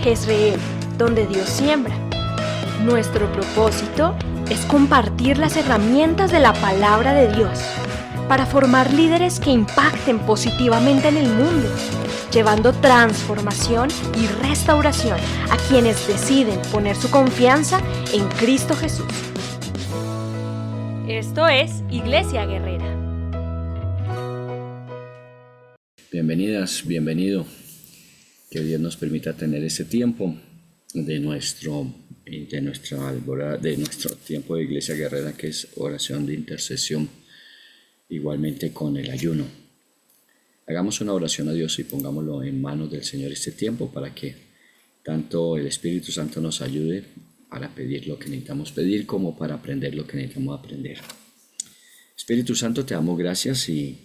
Jezreel, donde Dios siembra. Nuestro propósito es compartir las herramientas de la palabra de Dios para formar líderes que impacten positivamente en el mundo, llevando transformación y restauración a quienes deciden poner su confianza en Cristo Jesús. Esto es Iglesia Guerrera. Bienvenidas, bienvenido. Que Dios nos permita tener ese tiempo de nuestro tiempo de Iglesia Guerrera, que es oración de intercesión, igualmente con el ayuno. Hagamos una oración a Dios y pongámoslo en manos del Señor este tiempo para que tanto el Espíritu Santo nos ayude para pedir lo que necesitamos pedir como para aprender lo que necesitamos aprender. Espíritu Santo, te damos gracias y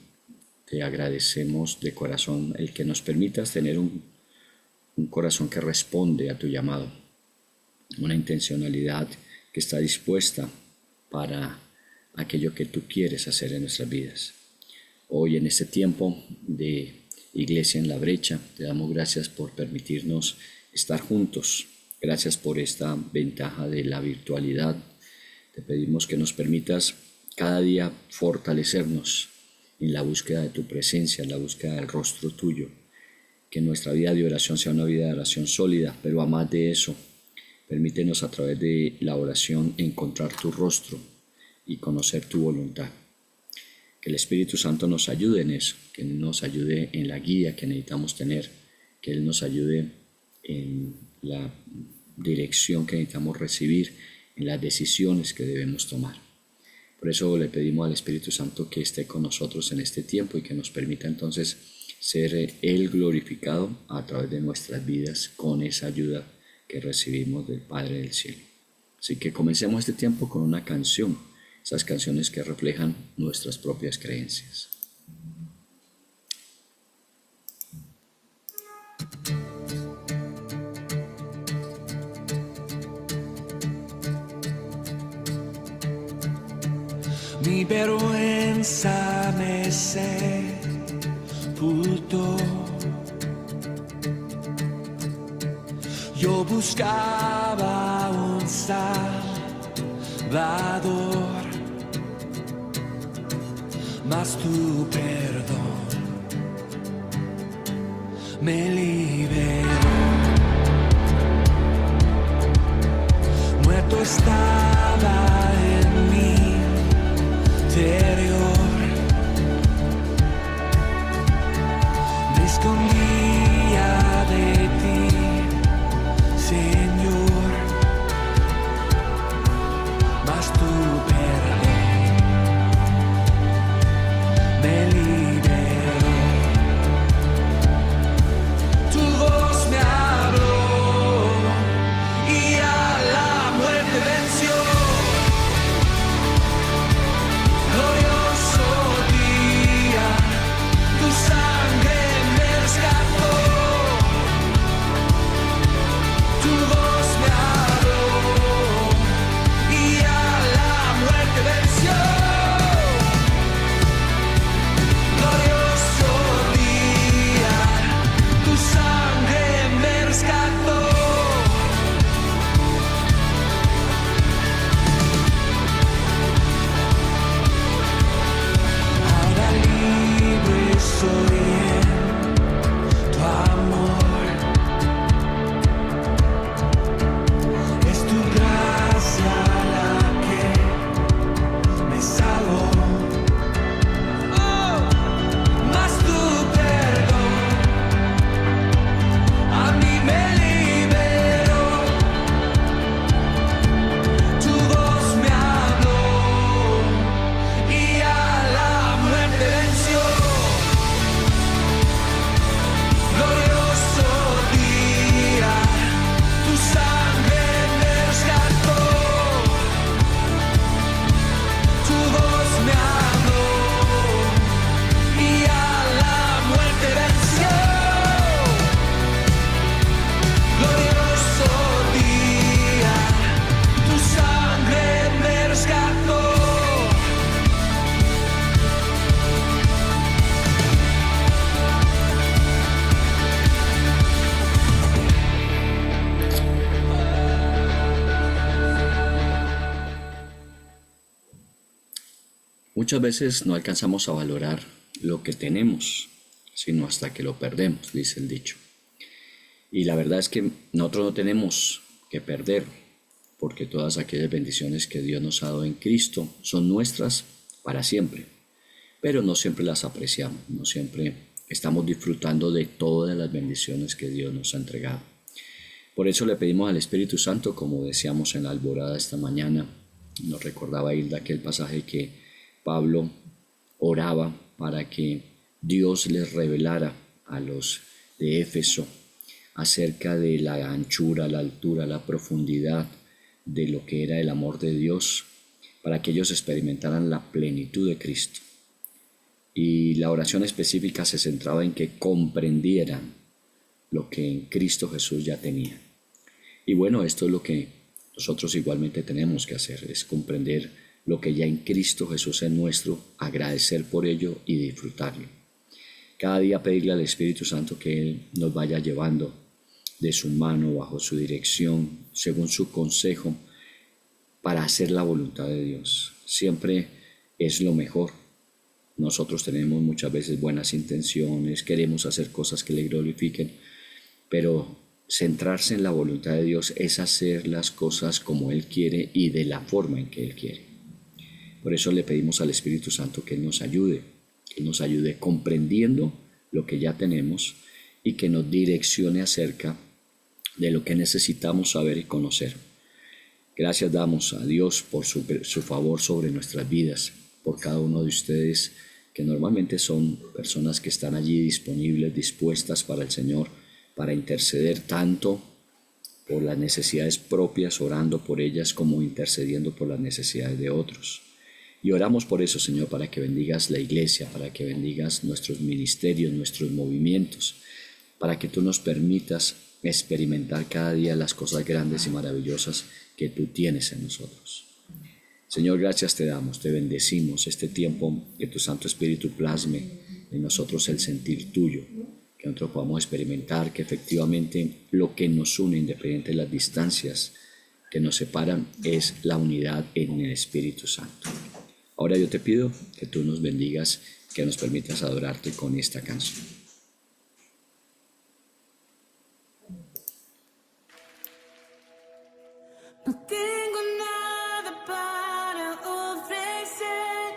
te agradecemos de corazón el que nos permitas tener un corazón que responde a tu llamado, una intencionalidad que está dispuesta para aquello que tú quieres hacer en nuestras vidas. Hoy, en este tiempo de Iglesia en la Brecha, te damos gracias por permitirnos estar juntos. Gracias por esta ventaja de la virtualidad. Te pedimos que nos permitas cada día fortalecernos en la búsqueda de tu presencia, en la búsqueda del rostro tuyo. Que nuestra vida de oración sea una vida de oración sólida, pero a más de eso, permítenos a través de la oración encontrar tu rostro y conocer tu voluntad. Que el Espíritu Santo nos ayude en eso, que Él nos ayude en la guía que necesitamos tener, que Él nos ayude en la dirección que necesitamos recibir, en las decisiones que debemos tomar. Por eso le pedimos al Espíritu Santo que esté con nosotros en este tiempo y que nos permita entonces ser Él glorificado a través de nuestras vidas con esa ayuda que recibimos del Padre del Cielo. Así que comencemos este tiempo con una canción, esas canciones que reflejan nuestras propias creencias. Mi vergüenza me sepultó. Yo buscaba un Salvador, mas tu perdón me liberó. Muerto estaba en mi interior, me escondía de ti, Señor, mas tu perdón me liberó. Tu voz me habló y a la muerte venció. Glorioso Muchas veces no alcanzamos a valorar lo que tenemos, sino hasta que lo perdemos, dice el dicho. Y la verdad es que nosotros no tenemos que perder, porque todas aquellas bendiciones que Dios nos ha dado en Cristo son nuestras para siempre. Pero no siempre las apreciamos, no siempre estamos disfrutando de todas las bendiciones que Dios nos ha entregado. Por eso le pedimos al Espíritu Santo, como decíamos en la alborada esta mañana, nos recordaba Hilda aquel pasaje que Pablo oraba para que Dios les revelara a los de Éfeso acerca de la anchura, la altura, la profundidad de lo que era el amor de Dios, para que ellos experimentaran la plenitud de Cristo. Y la oración específica se centraba en que comprendieran lo que en Cristo Jesús ya tenía. Y bueno, esto es lo que nosotros igualmente tenemos que hacer, es comprender lo que ya en Cristo Jesús es nuestro, agradecer por ello y disfrutarlo. Cada día pedirle al Espíritu Santo que Él nos vaya llevando de su mano, bajo su dirección, según su consejo, para hacer la voluntad de Dios. Siempre es lo mejor. Nosotros tenemos muchas veces buenas intenciones, queremos hacer cosas que le glorifiquen, pero centrarse en la voluntad de Dios es hacer las cosas como Él quiere y de la forma en que Él quiere. Por eso le pedimos al Espíritu Santo que nos ayude comprendiendo lo que ya tenemos y que nos direccione acerca de lo que necesitamos saber y conocer. Gracias damos a Dios por su favor sobre nuestras vidas, por cada uno de ustedes que normalmente son personas que están allí disponibles, dispuestas para el Señor, para interceder tanto por las necesidades propias, orando por ellas, como intercediendo por las necesidades de otros. Y oramos por eso, Señor, para que bendigas la iglesia, para que bendigas nuestros ministerios, nuestros movimientos, para que tú nos permitas experimentar cada día las cosas grandes y maravillosas que tú tienes en nosotros. Señor, gracias te damos, te bendecimos este tiempo, que tu Santo Espíritu plasme en nosotros el sentir tuyo, que nosotros podamos experimentar que efectivamente lo que nos une, independiente de las distancias que nos separan, es la unidad en el Espíritu Santo. Ahora yo te pido que tú nos bendigas, que nos permitas adorarte con esta canción. No tengo nada para ofrecer,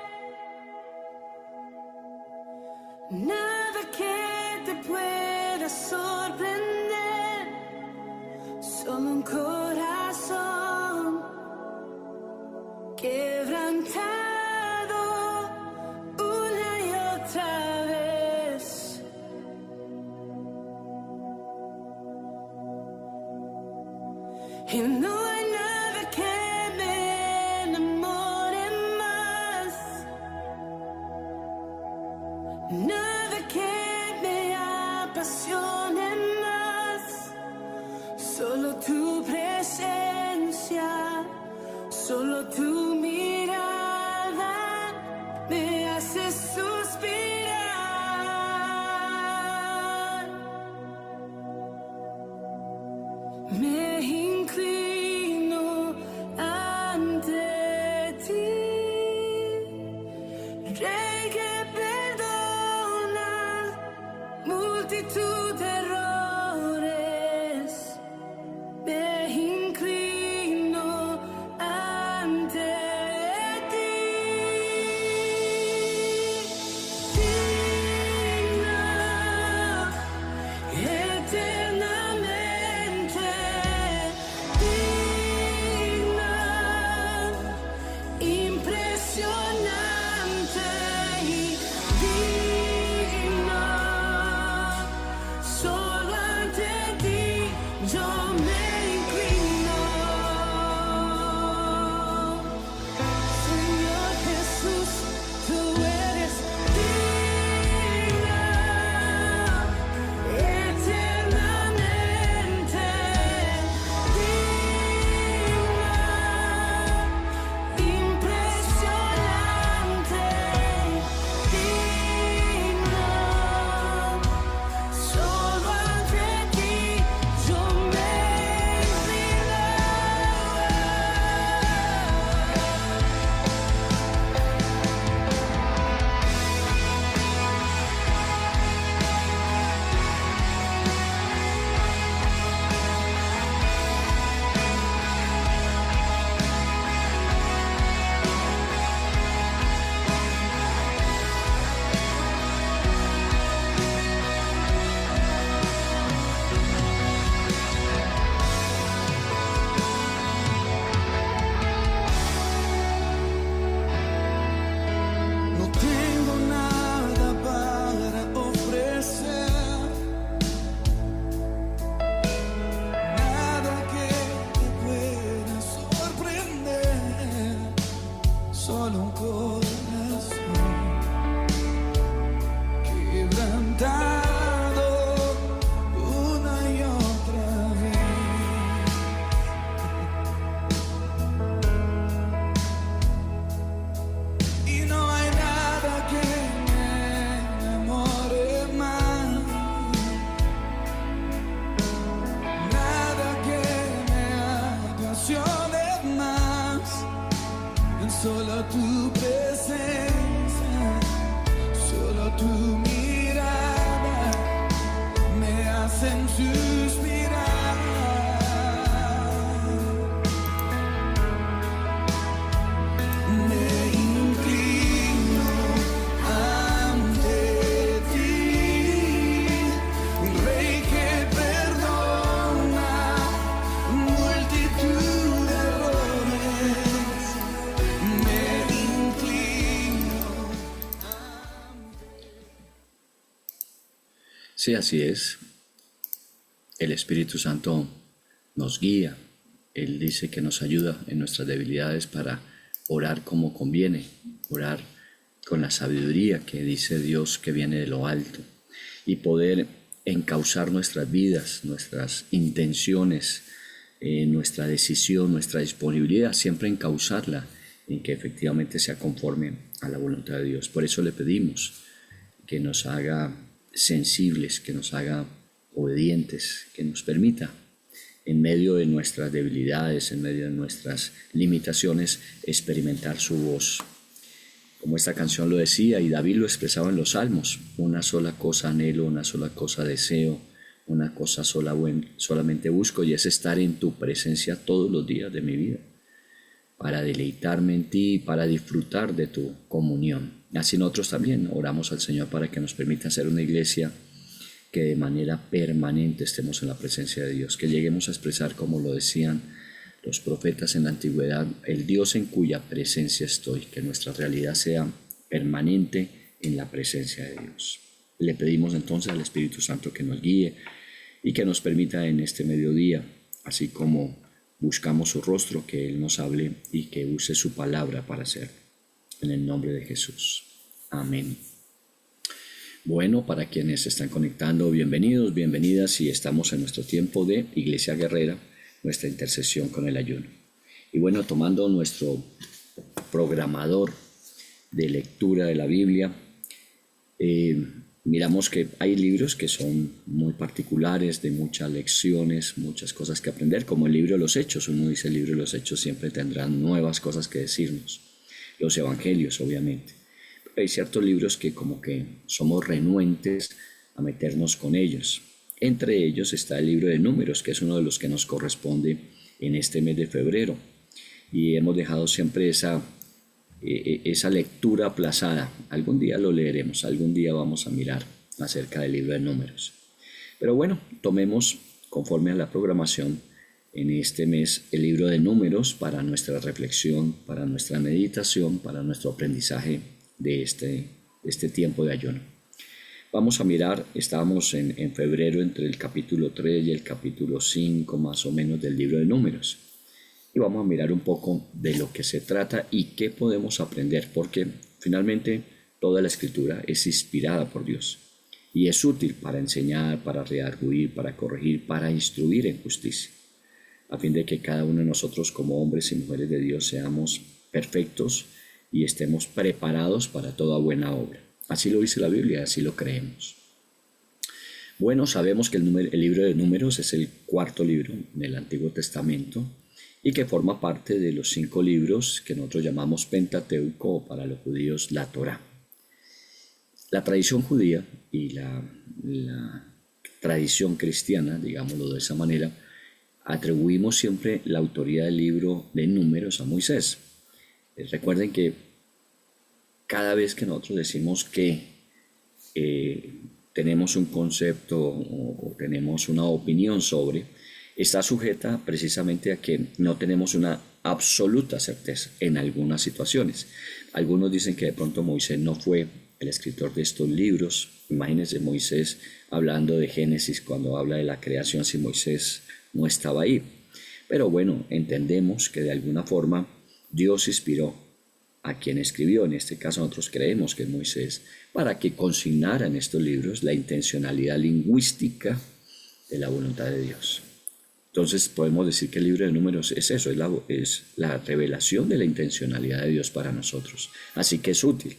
nada que te pueda sorprender, solo un corazón quebrantado una y otra vez. Y no hay nada que me enamore más, nada que me apasione más, solo tu presencia, solo tu mirada me hace suspirar. Me inclino ante ti, Rey que perdona multitud de errores. Me inclino ante ti, digna, eternamente digna, impresionante y digna. Solo ante ti yo me inclino. Señor Jesús, tú eres digna, eternamente digna, impresionante, digna. Solo ante ti yo me suspirar. Me inclino ante ti, Rey que perdona multitud de errores. Me inclino. Sí, así es. El Espíritu Santo nos guía. Él dice que nos ayuda en nuestras debilidades para orar como conviene, orar con la sabiduría que dice Dios que viene de lo alto y poder encauzar nuestras vidas, nuestras intenciones, nuestra decisión, nuestra disponibilidad, siempre encauzarla en que efectivamente sea conforme a la voluntad de Dios. Por eso le pedimos que nos haga sensibles, que nos haga obedientes, que nos permita en medio de nuestras debilidades, en medio de nuestras limitaciones, experimentar su voz. Como esta canción lo decía y David lo expresaba en los Salmos, una sola cosa anhelo, una sola cosa deseo, una cosa solamente busco, y es estar en tu presencia todos los días de mi vida, para deleitarme en ti, para disfrutar de tu comunión. Así nosotros también oramos al Señor para que nos permita ser una iglesia que de manera permanente estemos en la presencia de Dios, que lleguemos a expresar, como lo decían los profetas en la antigüedad, el Dios en cuya presencia estoy, que nuestra realidad sea permanente en la presencia de Dios. Le pedimos entonces al Espíritu Santo que nos guíe y que nos permita en este mediodía, así como buscamos su rostro, que Él nos hable y que use su palabra para hacerlo. En el nombre de Jesús. Amén. Bueno, para quienes se están conectando, bienvenidos, bienvenidas, y estamos en nuestro tiempo de Iglesia Guerrera, nuestra intercesión con el ayuno. Y bueno, tomando nuestro programador de lectura de la Biblia, miramos que hay libros que son muy particulares, de muchas lecciones, muchas cosas que aprender, como el libro de los Hechos. Uno dice el libro de los Hechos siempre tendrá nuevas cosas que decirnos. Los Evangelios, obviamente. Hay ciertos libros que como que somos renuentes a meternos con ellos. Entre ellos está el libro de Números, que es uno de los que nos corresponde en este mes de febrero. Y hemos dejado siempre esa lectura aplazada. Algún día lo leeremos, algún día vamos a mirar acerca del libro de Números. Pero bueno, tomemos conforme a la programación en este mes el libro de Números para nuestra reflexión, para nuestra meditación, para nuestro aprendizaje de este tiempo de ayuno. Vamos a mirar, estamos en febrero entre el capítulo 3 y el capítulo 5 más o menos del libro de Números. Y vamos a mirar un poco de lo que se trata y qué podemos aprender, porque finalmente toda la escritura es inspirada por Dios y es útil para enseñar, para redarguir, para corregir, para instruir en justicia, a fin de que cada uno de nosotros como hombres y mujeres de Dios seamos perfectos y estemos preparados para toda buena obra. Así lo dice la Biblia, así lo creemos. Bueno, sabemos que el libro de Números es el cuarto libro del Antiguo Testamento y que forma parte de los 5 libros que nosotros llamamos Pentateuco, o para los judíos la Torá. La tradición judía y la tradición cristiana, digámoslo de esa manera, atribuimos siempre la autoría del libro de Números a Moisés. Recuerden que cada vez que nosotros decimos que tenemos un concepto o tenemos una opinión sobre, está sujeta precisamente a que no tenemos una absoluta certeza en algunas situaciones. Algunos dicen que de pronto Moisés no fue el escritor de estos libros. Imagínense Moisés hablando de Génesis cuando habla de la creación, si Moisés no estaba ahí. Pero bueno, entendemos que de alguna forma Dios inspiró a quien escribió, en este caso nosotros creemos que es Moisés, para que consignara en estos libros la intencionalidad lingüística de la voluntad de Dios. Entonces podemos decir que el libro de Números es eso, es la revelación de la intencionalidad de Dios para nosotros. Así que es útil.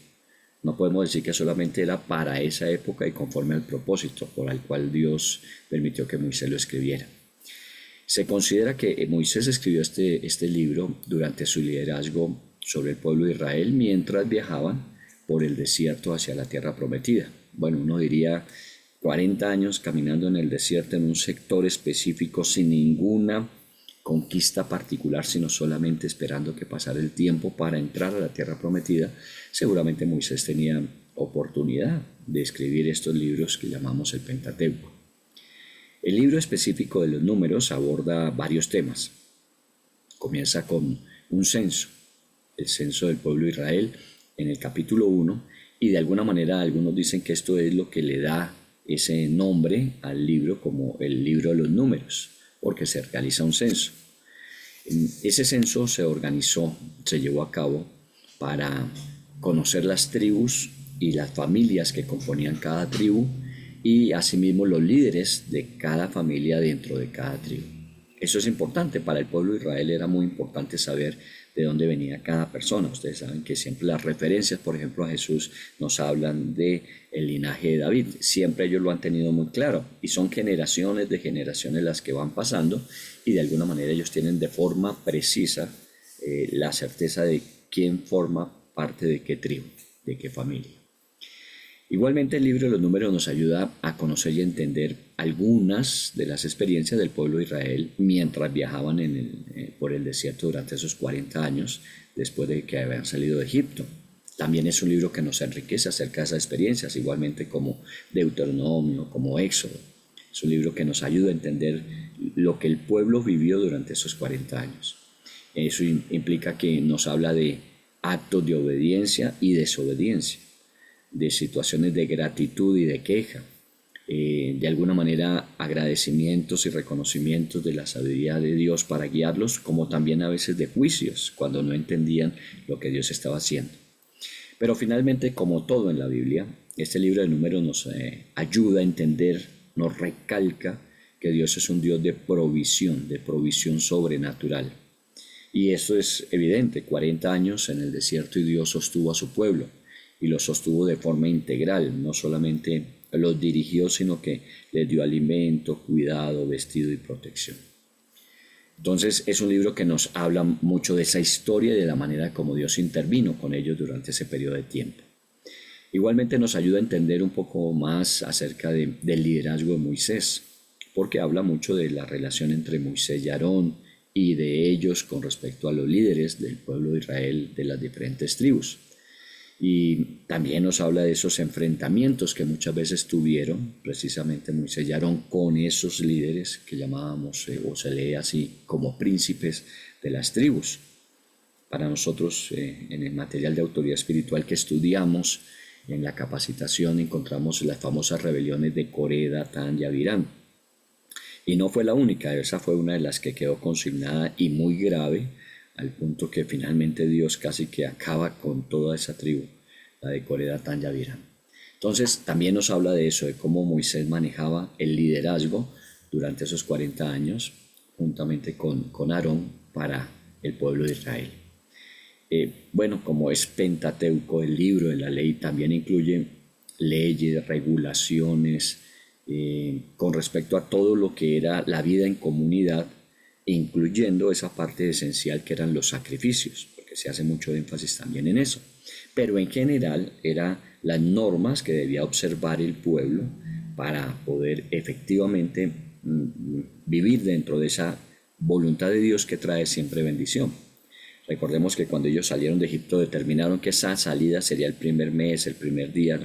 No podemos decir que solamente era para esa época y conforme al propósito por el cual Dios permitió que Moisés lo escribiera. Se considera que Moisés escribió este libro durante su liderazgo sobre el pueblo de Israel mientras viajaban por el desierto hacia la tierra prometida. Bueno, uno diría 40 años caminando en el desierto en un sector específico sin ninguna conquista particular, sino solamente esperando que pasara el tiempo para entrar a la tierra prometida. Seguramente Moisés tenía oportunidad de escribir estos libros que llamamos el Pentateuco. El libro específico de los Números aborda varios temas. Comienza con un censo, el censo del pueblo de Israel en el capítulo 1, y de alguna manera algunos dicen que esto es lo que le da ese nombre al libro como el libro de los Números, porque se realiza un censo. Ese censo se organizó, se llevó a cabo para conocer las tribus y las familias que componían cada tribu, y asimismo los líderes de cada familia dentro de cada tribu. Eso es importante. Para el pueblo de Israel era muy importante saber de dónde venía cada persona. Ustedes saben que siempre las referencias, por ejemplo, a Jesús nos hablan de el linaje de David. Siempre ellos lo han tenido muy claro, y son generaciones de generaciones las que van pasando, y de alguna manera ellos tienen de forma precisa la certeza de quién forma parte de qué tribu, de qué familia. Igualmente, el libro de los Números nos ayuda a conocer y entender algunas de las experiencias del pueblo de Israel mientras viajaban por el desierto durante esos 40 años después de que habían salido de Egipto. También es un libro que nos enriquece acerca de esas experiencias, igualmente como Deuteronomio, como Éxodo. Es un libro que nos ayuda a entender lo que el pueblo vivió durante esos 40 años. Eso implica que nos habla de actos de obediencia y desobediencia, de situaciones de gratitud y de queja, de alguna manera agradecimientos y reconocimientos de la sabiduría de Dios para guiarlos, como también a veces de juicios cuando no entendían lo que Dios estaba haciendo. Pero finalmente, como todo en la Biblia, este libro de Números nos ayuda a entender, nos recalca que Dios es un Dios de provisión sobrenatural. Y esto es evidente. 40 años en el desierto y Dios sostuvo a su pueblo, y los sostuvo de forma integral. No solamente los dirigió, sino que les dio alimento, cuidado, vestido y protección. Entonces es un libro que nos habla mucho de esa historia y de la manera como Dios intervino con ellos durante ese periodo de tiempo. Igualmente nos ayuda a entender un poco más acerca del liderazgo de Moisés, porque habla mucho de la relación entre Moisés y Aarón y de ellos con respecto a los líderes del pueblo de Israel de las diferentes tribus. Y también nos habla de esos enfrentamientos que muchas veces tuvieron precisamente Moisés y Aarón con esos líderes que llamábamos o se lee así como príncipes de las tribus. Para nosotros en el material de autoridad espiritual que estudiamos en la capacitación encontramos las famosas rebeliones de Coré, Datán y Abirán. Y no fue la única, esa fue una de las que quedó consignada y muy grave, al punto que finalmente Dios casi que acaba con toda esa tribu, la de Coré, Datán y Abirán. Entonces también nos habla de eso, de cómo Moisés manejaba el liderazgo durante esos 40 años, juntamente con Aarón, para el pueblo de Israel. Bueno, como es Pentateuco, el libro de la ley, también incluye leyes, regulaciones, con respecto a todo lo que era la vida en comunidad, incluyendo esa parte esencial que eran los sacrificios, porque se hace mucho énfasis también en eso. Pero en general eran las normas que debía observar el pueblo para poder efectivamente vivir dentro de esa voluntad de Dios que trae siempre bendición. Recordemos que cuando ellos salieron de Egipto determinaron que esa salida sería el primer mes, el primer día,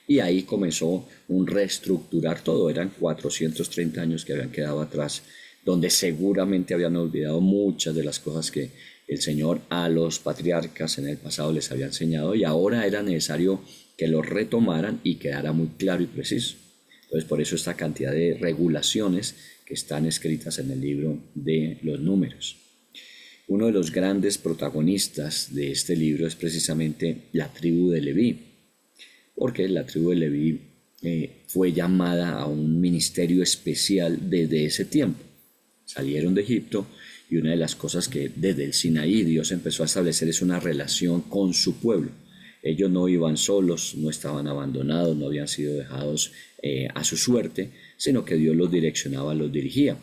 y ahí comenzó un reestructurar todo. Eran 430 años que habían quedado atrás, donde seguramente habían olvidado muchas de las cosas que el Señor a los patriarcas en el pasado les había enseñado, y ahora era necesario que lo retomaran y quedara muy claro y preciso. Entonces por eso esta cantidad de regulaciones que están escritas en el libro de los Números. Uno de los grandes protagonistas de este libro es precisamente la tribu de Leví, porque la tribu de Leví fue llamada a un ministerio especial desde ese tiempo. Salieron de Egipto y una de las cosas que desde el Sinaí Dios empezó a establecer es una relación con su pueblo. Ellos no iban solos, no estaban abandonados, no habían sido dejados a su suerte, sino que Dios los direccionaba, los dirigía.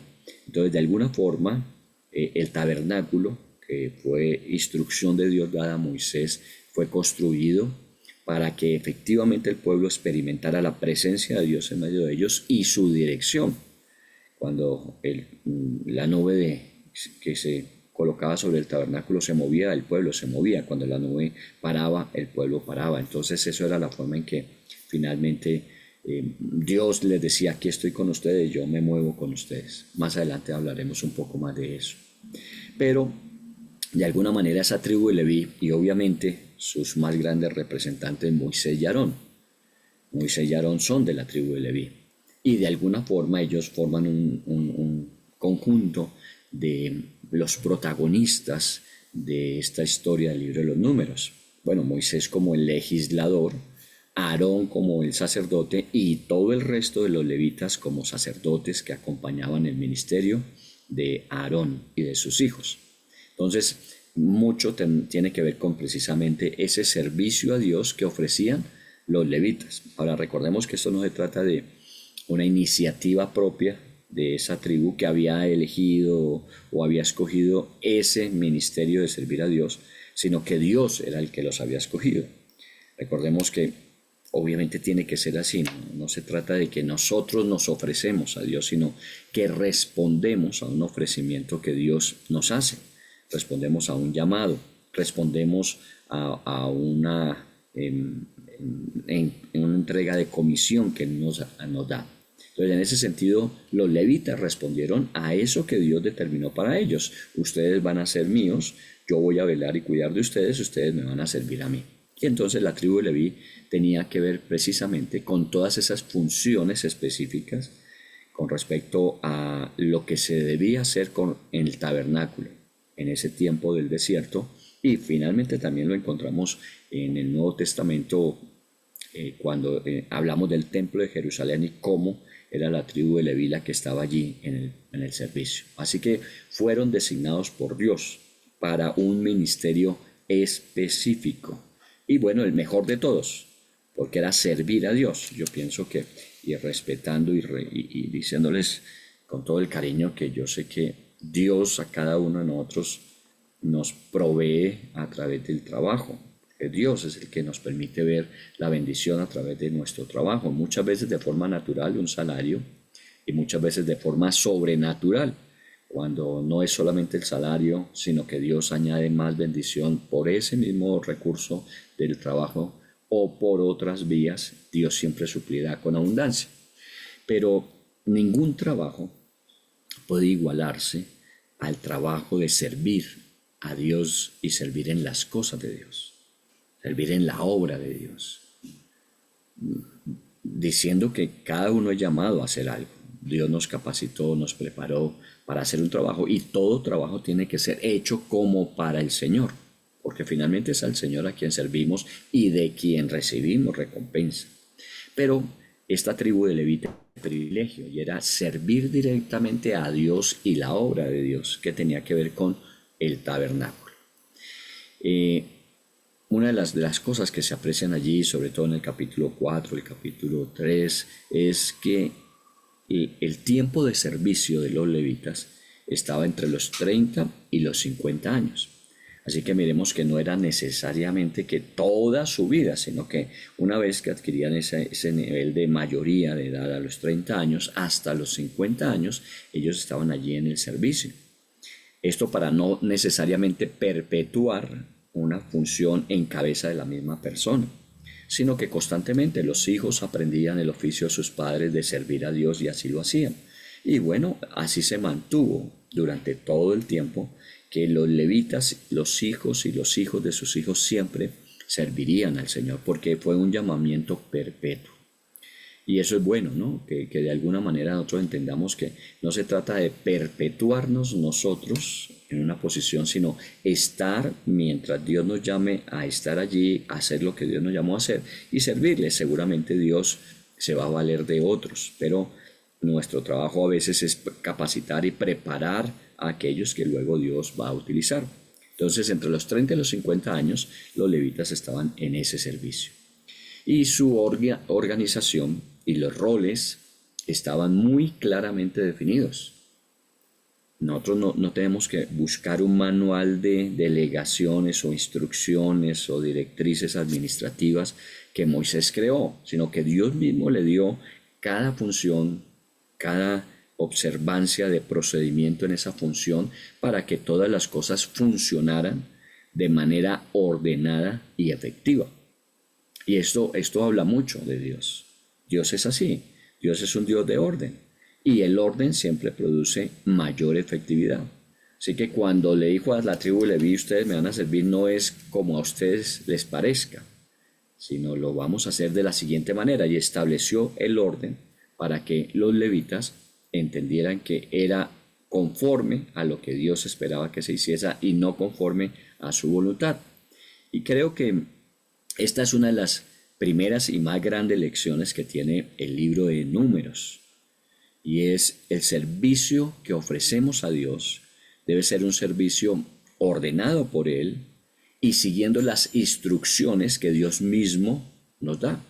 Entonces, de alguna forma, el tabernáculo, que fue instrucción de Dios dada a Moisés, fue construido para que efectivamente el pueblo experimentara la presencia de Dios en medio de ellos y su dirección. Cuando la nube que se colocaba sobre el tabernáculo se movía, el pueblo se movía. Cuando la nube paraba, el pueblo paraba. Entonces eso era la forma en que finalmente Dios les decía: aquí estoy con ustedes, yo me muevo con ustedes. Más adelante hablaremos un poco más de eso. Pero de alguna manera esa tribu de Leví, y obviamente sus más grandes representantes, Moisés y Aarón. Moisés y Aarón son de la tribu de Leví. Y de alguna forma ellos forman un conjunto de los protagonistas de esta historia del libro de los Números. Bueno, Moisés como el legislador, Aarón como el sacerdote y todo el resto de los levitas como sacerdotes que acompañaban el ministerio de Aarón y de sus hijos. Entonces, mucho tiene que ver con precisamente ese servicio a Dios que ofrecían los levitas. Ahora, recordemos que esto no se trata de una iniciativa propia de esa tribu que había elegido o había escogido ese ministerio de servir a Dios, sino que Dios era el que los había escogido. Recordemos que obviamente tiene que ser así, no se trata de que nosotros nos ofrecemos a Dios, sino que respondemos a un ofrecimiento que Dios nos hace. Respondemos a un llamado, respondemos a una entrega de comisión que nos da. Entonces, en ese sentido, los levitas respondieron a eso que Dios determinó para ellos. Ustedes van a ser míos, yo voy a velar y cuidar de ustedes, ustedes me van a servir a mí. Y entonces la tribu de Leví tenía que ver precisamente con todas esas funciones específicas con respecto a lo que se debía hacer en el tabernáculo en ese tiempo del desierto, y finalmente también lo encontramos en el Nuevo Testamento cuando hablamos del templo de Jerusalén y cómo era la tribu de Leví la que estaba allí en el servicio. Así que fueron designados por Dios para un ministerio específico, y bueno, el mejor de todos, porque era servir a Dios. Yo pienso que, y respetando y diciéndoles con todo el cariño que yo sé que Dios a cada uno de nosotros nos provee a través del trabajo. Dios es el que nos permite ver la bendición a través de nuestro trabajo, muchas veces de forma natural, un salario, y muchas veces de forma sobrenatural, cuando no es solamente el salario, sino que Dios añade más bendición por ese mismo recurso del trabajo o por otras vías. Dios siempre suplirá con abundancia. Pero ningún trabajo puede igualarse al trabajo de servir a Dios y servir en las cosas de Dios, servir en la obra de Dios, diciendo que cada uno es llamado a hacer algo. Dios nos capacitó, nos preparó para hacer un trabajo, y todo trabajo tiene que ser hecho como para el Señor, porque finalmente es al Señor a quien servimos y de quien recibimos recompensa. Pero esta tribu de Leví tenía privilegio, y era servir directamente a Dios y la obra de Dios, que tenía que ver con el tabernáculo. Una de las cosas que se aprecian allí, sobre todo en el capítulo 4, el capítulo 3, es que el tiempo de servicio de los levitas estaba entre los 30 y los 50 años. Así que miremos que no era necesariamente que toda su vida, sino que una vez que adquirían ese nivel de mayoría de edad a los 30 años, hasta los 50 años, ellos estaban allí en el servicio. Esto para no necesariamente perpetuar una función en cabeza de la misma persona, sino que constantemente los hijos aprendían el oficio de sus padres de servir a Dios, y así lo hacían. Y bueno, así se mantuvo durante todo el tiempo, que los levitas, los hijos y los hijos de sus hijos siempre servirían al Señor, porque fue un llamamiento perpetuo. Y eso es bueno, ¿no? Que de alguna manera nosotros entendamos que no se trata de perpetuarnos nosotros en una posición, sino estar mientras Dios nos llame a estar allí, a hacer lo que Dios nos llamó a hacer y servirle. Seguramente Dios se va a valer de otros, pero nuestro trabajo a veces es capacitar y preparar a aquellos que luego Dios va a utilizar. Entonces, entre los 30 y los 50 años, los levitas estaban en ese servicio. Y su organización y los roles estaban muy claramente definidos. Nosotros no tenemos que buscar un manual de delegaciones o instrucciones o directrices administrativas que Moisés creó, sino que Dios mismo le dio cada función, cada observancia de procedimiento en esa función para que todas las cosas funcionaran de manera ordenada y efectiva. Y esto habla mucho de Dios. Dios es así. Dios es un Dios de orden. Y el orden siempre produce mayor efectividad. Así que cuando le dijo a la tribu de Leví, ustedes me van a servir, no es como a ustedes les parezca, sino lo vamos a hacer de la siguiente manera. Y estableció el orden para que los levitas entendieran que era conforme a lo que Dios esperaba que se hiciese y no conforme a su voluntad. Y creo que esta es una de las primeras y más grandes lecciones que tiene el libro de Números, y es el servicio que ofrecemos a Dios debe ser un servicio ordenado por Él y siguiendo las instrucciones que Dios mismo nos da.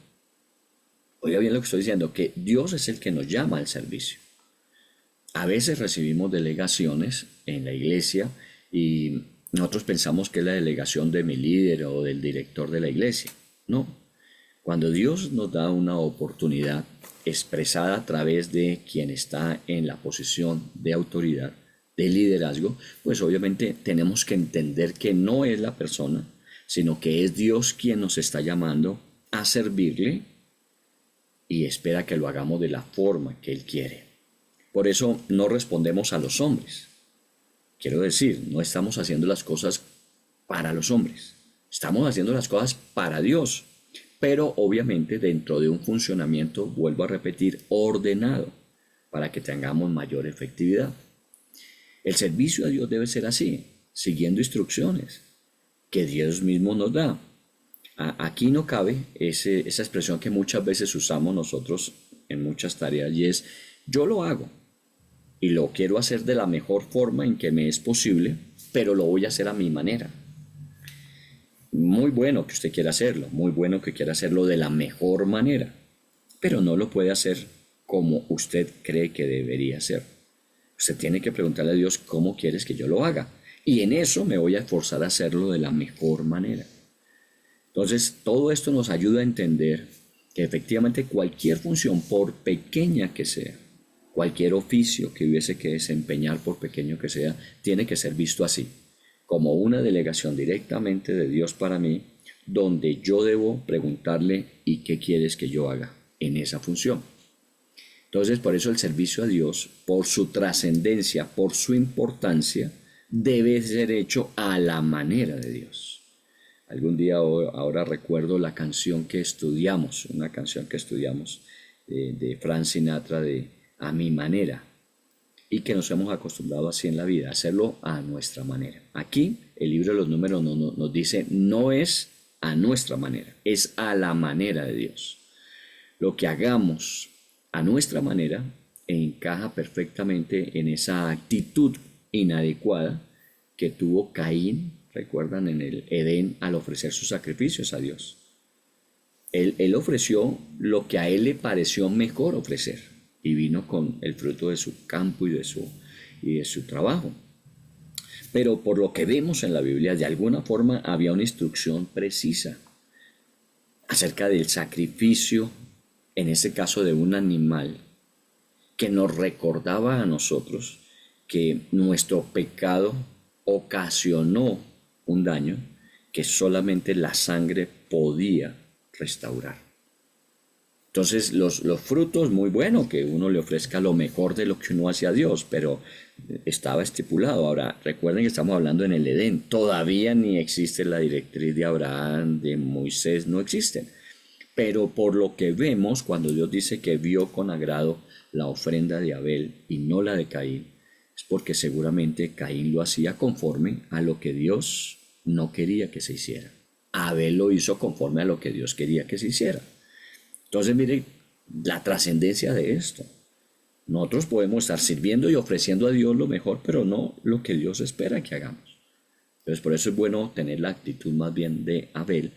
Oiga bien lo que estoy diciendo, que Dios es el que nos llama al servicio. A veces recibimos delegaciones en la iglesia y nosotros pensamos que es la delegación de mi líder o del director de la iglesia. No. Cuando Dios nos da una oportunidad expresada a través de quien está en la posición de autoridad, de liderazgo, pues obviamente tenemos que entender que no es la persona, sino que es Dios quien nos está llamando a servirle y espera que lo hagamos de la forma que Él quiere. Por eso no respondemos a los hombres. Quiero decir, no estamos haciendo las cosas para los hombres, estamos haciendo las cosas para Dios, pero obviamente dentro de un funcionamiento, vuelvo a repetir, ordenado, para que tengamos mayor efectividad. El servicio a Dios debe ser así, siguiendo instrucciones que Dios mismo nos da. Aquí no cabe esa expresión que muchas veces usamos nosotros en muchas tareas, y es: yo lo hago y lo quiero hacer de la mejor forma en que me es posible, pero lo voy a hacer a mi manera. Muy bueno que usted quiera hacerlo, muy bueno que quiera hacerlo de la mejor manera, pero no lo puede hacer como usted cree que debería hacer. Usted tiene que preguntarle a Dios: ¿cómo quieres que yo lo haga? Y en eso me voy a esforzar a hacerlo de la mejor manera. Entonces, todo esto nos ayuda a entender que efectivamente cualquier función, por pequeña que sea, cualquier oficio que hubiese que desempeñar, por pequeño que sea, tiene que ser visto así, como una delegación directamente de Dios para mí, donde yo debo preguntarle: ¿y qué quieres que yo haga en esa función? Entonces, por eso el servicio a Dios, por su trascendencia, por su importancia, debe ser hecho a la manera de Dios. Algún día, ahora recuerdo la canción que estudiamos, una canción que estudiamos de Frank Sinatra, de A mi manera, y que nos hemos acostumbrado así en la vida, a hacerlo a nuestra manera. Aquí el libro de los Números nos dice: no es a nuestra manera, es a la manera de Dios. Lo que hagamos a nuestra manera encaja perfectamente en esa actitud inadecuada que tuvo Caín, recuerdan, en el Edén, al ofrecer sus sacrificios a Dios. Él ofreció lo que a él le pareció mejor ofrecer, y vino con el fruto de su campo y de su trabajo. Pero por lo que vemos en la Biblia, de alguna forma había una instrucción precisa acerca del sacrificio, en este caso de un animal, que nos recordaba a nosotros que nuestro pecado ocasionó un daño que solamente la sangre podía restaurar. Entonces los frutos, muy bueno que uno le ofrezca lo mejor de lo que uno hace a Dios, pero estaba estipulado. Ahora recuerden que estamos hablando en el Edén, todavía ni existe la directriz de Abraham, de Moisés, no existen. Pero por lo que vemos, cuando Dios dice que vio con agrado la ofrenda de Abel y no la de Caín, es porque seguramente Caín lo hacía conforme a lo que Dios no quería que se hiciera. Abel lo hizo conforme a lo que Dios quería que se hiciera. Entonces, mire la trascendencia de esto. Nosotros podemos estar sirviendo y ofreciendo a Dios lo mejor, pero no lo que Dios espera que hagamos. Entonces, por eso es bueno tener la actitud más bien de Abel.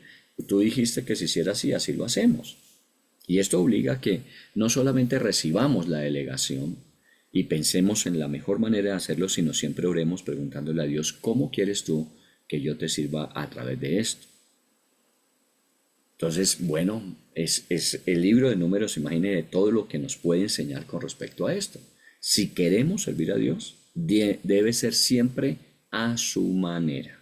Tú dijiste que se hiciera así, así lo hacemos. Y esto obliga a que no solamente recibamos la delegación y pensemos en la mejor manera de hacerlo, sino siempre oremos preguntándole a Dios: ¿cómo quieres tú que yo te sirva a través de esto? Entonces, bueno, es el libro de Números, imagínense todo lo que nos puede enseñar con respecto a esto. Si queremos servir a Dios, debe ser siempre a su manera.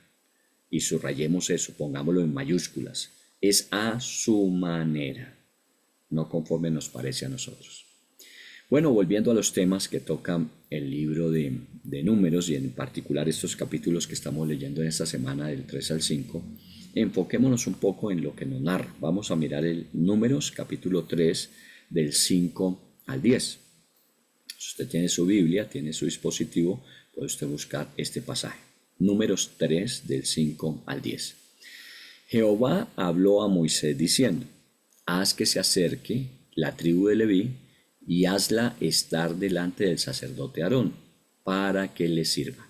Y subrayemos eso, pongámoslo en mayúsculas. Es a su manera, no conforme nos parece a nosotros. Bueno, volviendo a los temas que tocan el libro de Números y en particular estos capítulos que estamos leyendo en esta semana del 3 al 5, enfoquémonos un poco en lo que nos narra. Vamos a mirar el Números capítulo 3 del 5 al 10. Si usted tiene su Biblia, tiene su dispositivo, puede usted buscar este pasaje. Números 3 del 5 al 10. Jehová habló a Moisés diciendo: haz que se acerque la tribu de Leví y hazla estar delante del sacerdote Aarón, para que le sirva.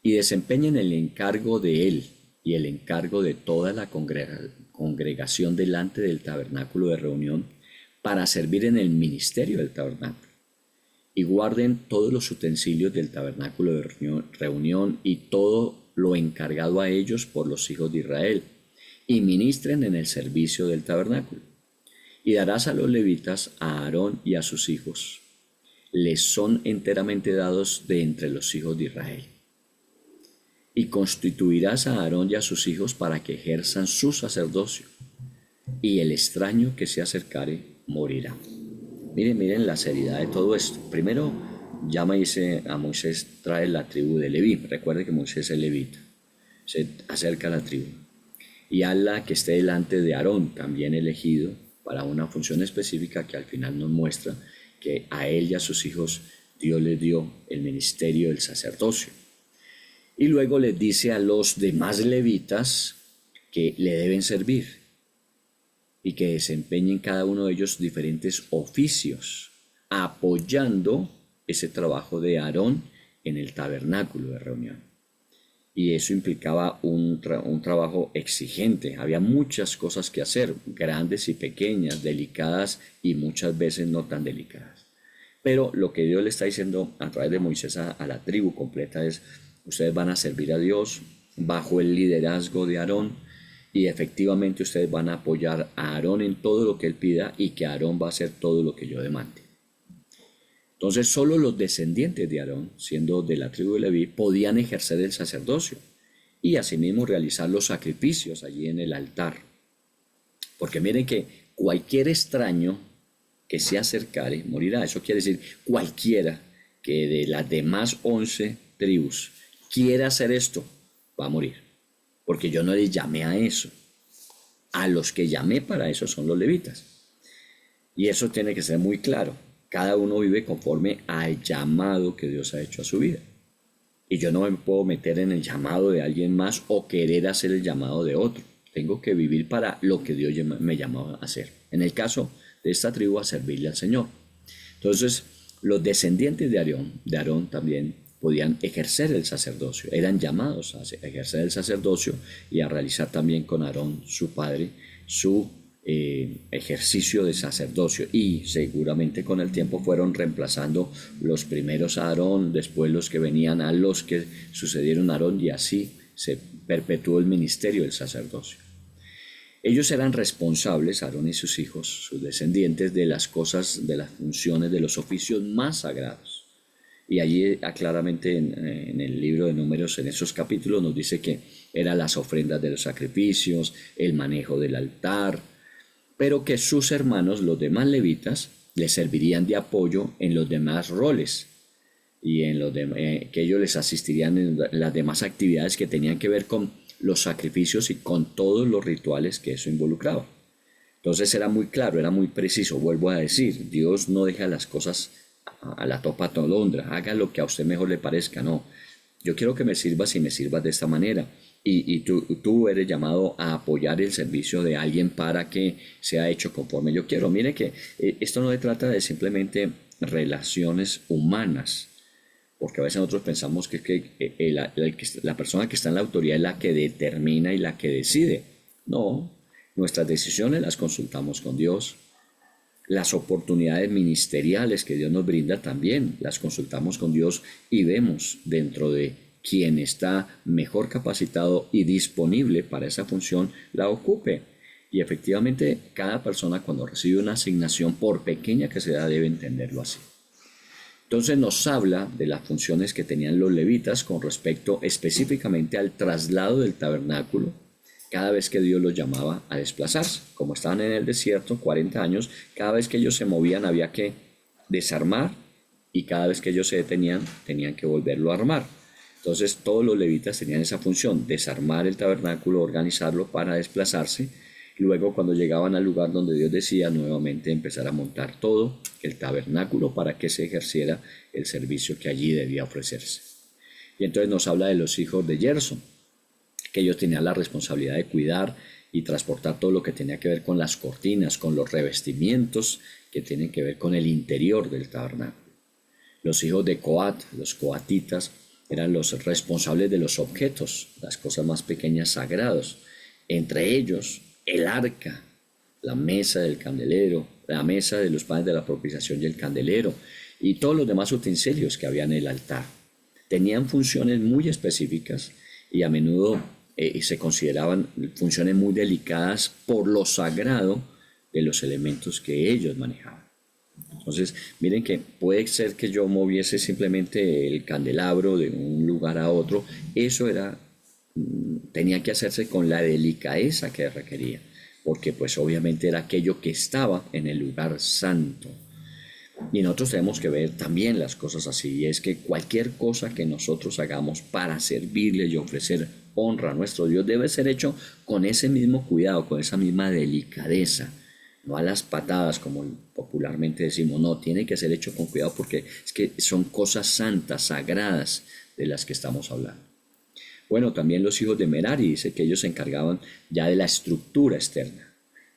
Y desempeñen el encargo de él y el encargo de toda la congregación delante del tabernáculo de reunión, para servir en el ministerio del tabernáculo. Y guarden todos los utensilios del tabernáculo de reunión y todo lo encargado a ellos por los hijos de Israel, y ministren en el servicio del tabernáculo. Y darás a los levitas, a Aarón y a sus hijos. Les son enteramente dados de entre los hijos de Israel. Y constituirás a Aarón y a sus hijos para que ejerzan su sacerdocio, y el extraño que se acercare morirá. Miren la seriedad de todo esto. Primero, llama y dice a Moisés, trae la tribu de Leví. Recuerde que Moisés es levita. Se acerca a la tribu. Y hazla que esté delante de Aarón, también elegido para una función específica que al final nos muestra que a él y a sus hijos Dios les dio el ministerio del sacerdocio. Y luego les dice a los demás levitas que le deben servir y que desempeñen cada uno de ellos diferentes oficios, apoyando ese trabajo de Aarón en el tabernáculo de reunión. Y eso implicaba un trabajo exigente. Había muchas cosas que hacer, grandes y pequeñas, delicadas y muchas veces no tan delicadas. Pero lo que Dios le está diciendo a través de Moisés a la tribu completa es: ustedes van a servir a Dios bajo el liderazgo de Aarón, y efectivamente ustedes van a apoyar a Aarón en todo lo que él pida, y que Aarón va a hacer todo lo que yo demande. Entonces solo los descendientes de Aarón, siendo de la tribu de Leví, podían ejercer el sacerdocio y asimismo realizar los sacrificios allí en el altar. Porque miren que cualquier extraño que se acercare morirá. Eso quiere decir cualquiera que de las demás 11 tribus quiera hacer esto, va a morir. Porque yo no les llamé a eso. A los que llamé para eso son los levitas. Y eso tiene que ser muy claro. Cada uno vive conforme al llamado que Dios ha hecho a su vida. Y yo no me puedo meter en el llamado de alguien más o querer hacer el llamado de otro. Tengo que vivir para lo que Dios me llamó a hacer. En el caso de esta tribu, a servirle al Señor. Entonces, los descendientes de Aarón también podían ejercer el sacerdocio. Eran llamados a ejercer el sacerdocio y a realizar también con Aarón, su padre, su ejercicio de sacerdocio, y seguramente con el tiempo fueron reemplazando los primeros a Aarón, después los que venían a los que sucedieron a Aarón, y así se perpetuó el ministerio del sacerdocio. Ellos eran responsables, Aarón y sus hijos, sus descendientes, de las cosas, de las funciones, de los oficios más sagrados. Y allí claramente en el libro de Números, en esos capítulos, nos dice que eran las ofrendas de los sacrificios, el manejo del altar, pero que sus hermanos, los demás levitas, les servirían de apoyo en los demás roles y en que ellos les asistirían en las demás actividades que tenían que ver con los sacrificios y con todos los rituales que eso involucraba. Entonces era muy claro, era muy preciso. Vuelvo a decir, Dios no deja las cosas a la topa tolondra, haga lo que a usted mejor le parezca, no. Yo quiero que me sirvas y me sirvas de esta manera. Y tú eres llamado a apoyar el servicio de alguien para que sea hecho conforme yo quiero. Mire que esto no se trata de simplemente relaciones humanas, porque a veces nosotros pensamos que la persona que está en la autoridad es la que determina y la que decide. No, nuestras decisiones las consultamos con Dios. Las oportunidades ministeriales que Dios nos brinda también las consultamos con Dios y vemos dentro de quien está mejor capacitado y disponible para esa función la ocupe. Y efectivamente, cada persona cuando recibe una asignación, por pequeña que sea, debe entenderlo así. Entonces nos habla de las funciones que tenían los levitas con respecto específicamente al traslado del tabernáculo cada vez que Dios los llamaba a desplazarse. Como estaban en el desierto 40 años, cada vez que ellos se movían había que desarmar y cada vez que ellos se detenían tenían que volverlo a armar. Entonces todos los levitas tenían esa función, desarmar el tabernáculo, organizarlo para desplazarse. Luego cuando llegaban al lugar donde Dios decía, nuevamente empezar a montar todo el tabernáculo para que se ejerciera el servicio que allí debía ofrecerse. Y entonces nos habla de los hijos de Gerson, que ellos tenían la responsabilidad de cuidar y transportar todo lo que tenía que ver con las cortinas, con los revestimientos que tienen que ver con el interior del tabernáculo. Los hijos de Coat, los coatitas, eran los responsables de los objetos, las cosas más pequeñas sagrados, entre ellos el arca, la mesa del candelero, la mesa de los panes de la propiciación y el candelero, y todos los demás utensilios que había en el altar. Tenían funciones muy específicas y a menudo se consideraban funciones muy delicadas por lo sagrado de los elementos que ellos manejaban. Entonces, miren que puede ser que yo moviese simplemente el candelabro de un lugar a otro. Eso tenía que hacerse con la delicadeza que requería, porque pues obviamente era aquello que estaba en el lugar santo. Y nosotros tenemos que ver también las cosas así, y es que cualquier cosa que nosotros hagamos para servirle y ofrecer honra a nuestro Dios debe ser hecho con ese mismo cuidado, con esa misma delicadeza, no a las patadas como popularmente decimos, no, tiene que ser hecho con cuidado porque es que son cosas santas, sagradas de las que estamos hablando. Bueno, también los hijos de Merari, dice que ellos se encargaban ya de la estructura externa,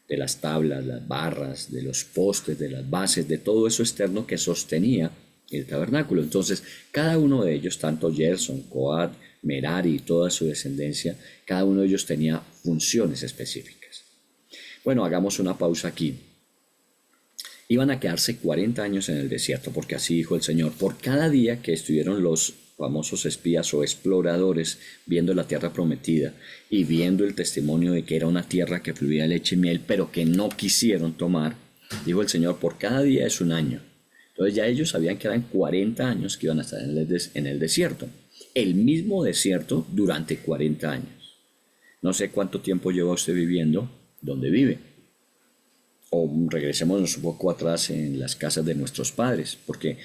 de las tablas, las barras, de los postes, de las bases, de todo eso externo que sostenía el tabernáculo. Entonces, cada uno de ellos, tanto Gerson, Coat, Merari y toda su descendencia, cada uno de ellos tenía funciones específicas. Bueno, hagamos una pausa aquí. Iban a quedarse 40 años en el desierto, porque así dijo el Señor. Por cada día que estuvieron los famosos espías o exploradores viendo la tierra prometida y viendo el testimonio de que era una tierra que fluía leche y miel, pero que no quisieron tomar, dijo el Señor, por cada día es un año. Entonces ya ellos sabían que eran 40 años que iban a estar en el desierto. El mismo desierto durante 40 años. No sé cuánto tiempo lleva usted viviendo donde vive. O regresémonos un poco atrás en las casas de nuestros padres, porque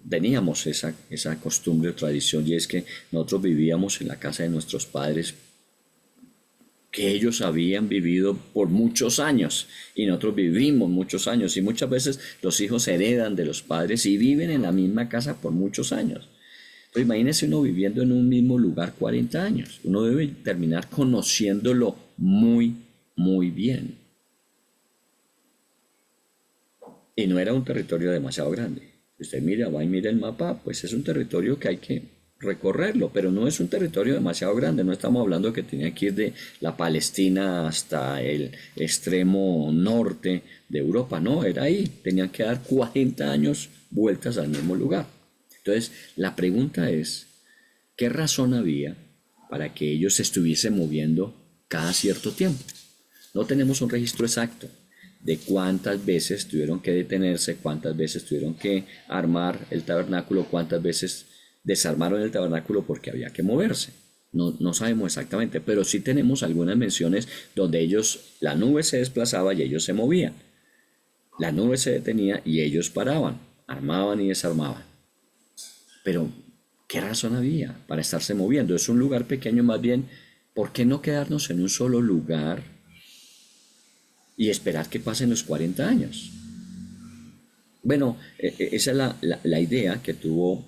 teníamos esa costumbre o tradición, y es que nosotros vivíamos en la casa de nuestros padres que ellos habían vivido por muchos años y nosotros vivimos muchos años, y muchas veces los hijos heredan de los padres y viven en la misma casa por muchos años. Entonces imagínese uno viviendo en un mismo lugar 40 años, uno debe terminar conociéndolo muy, muy bien. Y no era un territorio demasiado grande. Si usted va y mira el mapa, pues es un territorio que hay que recorrerlo, pero no es un territorio demasiado grande. No estamos hablando que tenía que ir de la Palestina hasta el extremo norte de Europa. No, era ahí. Tenían que dar 40 años vueltas al mismo lugar. Entonces, la pregunta es, ¿qué razón había para que ellos se estuviesen moviendo cada cierto tiempo? No tenemos un registro exacto de cuántas veces tuvieron que detenerse, cuántas veces tuvieron que armar el tabernáculo, cuántas veces desarmaron el tabernáculo porque había que moverse. No sabemos exactamente, pero sí tenemos algunas menciones donde la nube se desplazaba y ellos se movían. La nube se detenía y ellos paraban, armaban y desarmaban. Pero, ¿qué razón había para estarse moviendo? Es un lugar pequeño, más bien, ¿por qué no quedarnos en un solo lugar y esperar que pasen los 40 años? Bueno, esa es la idea que tuvo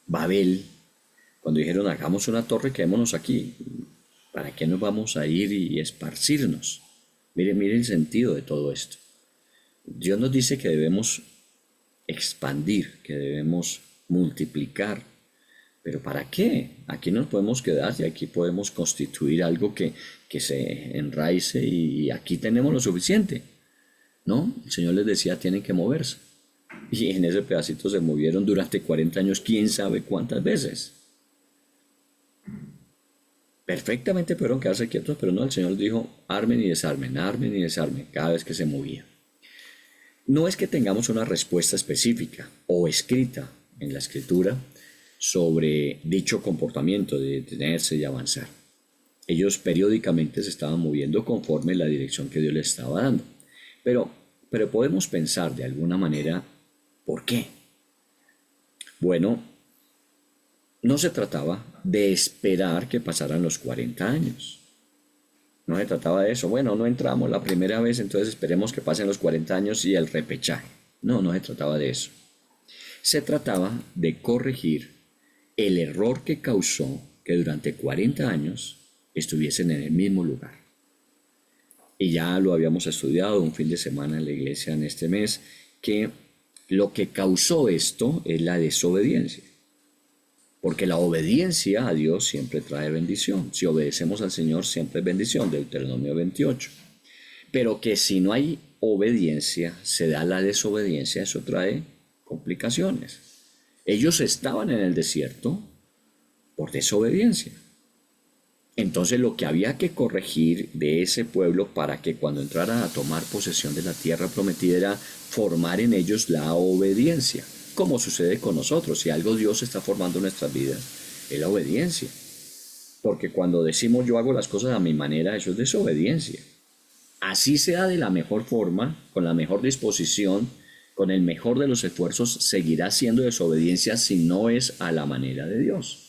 Babel cuando dijeron, hagamos una torre, quedémonos aquí. ¿Para qué nos vamos a ir y esparcirnos? Mire el sentido de todo esto. Dios nos dice que debemos expandir, que debemos multiplicar. ¿Pero para qué? Aquí nos podemos quedar y aquí podemos constituir algo que se enraice y aquí tenemos lo suficiente. No, el Señor les decía, tienen que moverse. Y en ese pedacito se movieron durante 40 años, quién sabe cuántas veces. Perfectamente pudieron quedarse quietos, pero no, el Señor dijo, armen y desarmen, cada vez que se movía. No es que tengamos una respuesta específica o escrita en la escritura sobre dicho comportamiento de detenerse y avanzar. Ellos periódicamente se estaban moviendo conforme la dirección que Dios les estaba dando. Pero podemos pensar de alguna manera, ¿por qué? Bueno, no se trataba de esperar que pasaran los 40 años. No se trataba de eso. Bueno, no entramos la primera vez, entonces esperemos que pasen los 40 años y el repechaje. No se trataba de eso. Se trataba de corregir el error que causó que durante 40 años estuviesen en el mismo lugar. Y ya lo habíamos estudiado un fin de semana en la iglesia en este mes, que lo que causó esto es la desobediencia. Porque la obediencia a Dios siempre trae bendición. Si obedecemos al Señor siempre es bendición, Deuteronomio 28. Pero que si no hay obediencia, se da la desobediencia, eso trae complicaciones. Ellos estaban en el desierto por desobediencia. Entonces lo que había que corregir de ese pueblo para que cuando entraran a tomar posesión de la tierra prometida era formar en ellos la obediencia. Como sucede con nosotros, si algo Dios está formando en nuestras vidas, es la obediencia. Porque cuando decimos yo hago las cosas a mi manera, eso es desobediencia. Así sea de la mejor forma, con la mejor disposición, con el mejor de los esfuerzos, seguirá siendo desobediencia si no es a la manera de Dios.